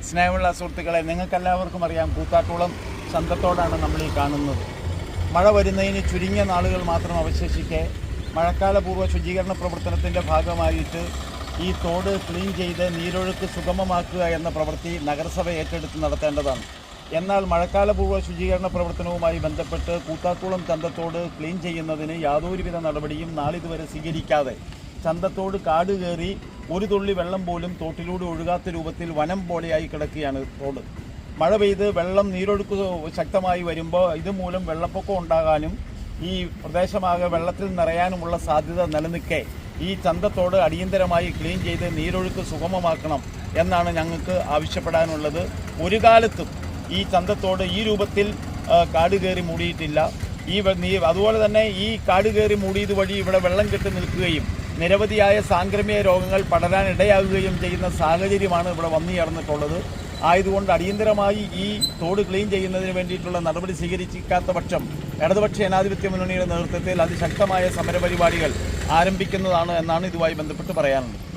സ്നേഹമുള്ള സുഹൃത്തുക്കളെ, നിങ്ങൾക്കെല്ലാവർക്കും അറിയാം, കൂത്താട്ടുകുളം ചന്തത്തോടാണ് നമ്മൾ ഈ കാണുന്നത്. മഴ വരുന്നതിന് ചുരുങ്ങിയ നാളുകൾ മാത്രം അവശേഷിക്കെ മഴക്കാലപൂർവ്വ ശുചീകരണ പ്രവർത്തനത്തിൻ്റെ ഭാഗമായിട്ട് ഈ തോട് ക്ലീൻ ചെയ്ത് നീരൊഴുക്ക് സുഗമമാക്കുക എന്ന പ്രവൃത്തി നഗരസഭ ഏറ്റെടുത്ത് നടത്തേണ്ടതാണ്. എന്നാൽ മഴക്കാലപൂർവ്വ ശുചീകരണ പ്രവർത്തനവുമായി ബന്ധപ്പെട്ട് കൂത്താട്ടുകുളം ചന്തത്തോട് ക്ലീൻ ചെയ്യുന്നതിന് യാതൊരുവിധ നടപടിയും നാളിതുവരെ സ്വീകരിക്കാതെ ചന്തത്തോട് കാട് കയറി ഒരു തുള്ളി വെള്ളം പോലും തോട്ടിലൂടെ ഒഴുകാത്ത രൂപത്തിൽ വനം പോലെയായി കിടക്കുകയാണ് തോട്. മഴ പെയ്ത് വെള്ളം നീരൊഴുക്ക് ശക്തമായി വരുമ്പോൾ ഇതുമൂലം വെള്ളപ്പൊക്കം ഉണ്ടാകാനും ഈ പ്രദേശമാകെ വെള്ളത്തിൽ നിറയാനുമുള്ള സാധ്യത നിലനിൽക്കെ ഈ ചന്തത്തോട് അടിയന്തരമായി ക്ലീൻ ചെയ്ത് നീരൊഴുക്ക് സുഗമമാക്കണം എന്നാണ് ഞങ്ങൾക്ക് ആവശ്യപ്പെടാനുള്ളത്. ഒരു കാലത്തും ഈ ചന്തത്തോട് ഈ രൂപത്തിൽ കാട് കയറി മൂടിയിട്ടില്ല. അതുപോലെ തന്നെ ഈ കാട് കയറി മൂടിയത് വഴി ഇവിടെ വെള്ളം കെട്ടി നിൽക്കുകയും നിരവധിയായ സാംക്രമിക രോഗങ്ങൾ പടരാൻ ഇടയാകുകയും ചെയ്യുന്ന സാഹചര്യമാണ് ഇവിടെ വന്നുചേർന്നിട്ടുള്ളത്. ആയതുകൊണ്ട് അടിയന്തരമായി ഈ തോട് ക്ലീൻ ചെയ്യുന്നതിന് വേണ്ടിയിട്ടുള്ള നടപടി സ്വീകരിക്കാത്ത പക്ഷം ഇടതുപക്ഷ ജനാധിപത്യ മുന്നണിയുടെ നേതൃത്വത്തിൽ അതിശക്തമായ സമരപരിപാടികൾ ആരംഭിക്കുന്നതാണ് എന്നാണ് ഇതുമായി ബന്ധപ്പെട്ട് പറയാനുള്ളത്.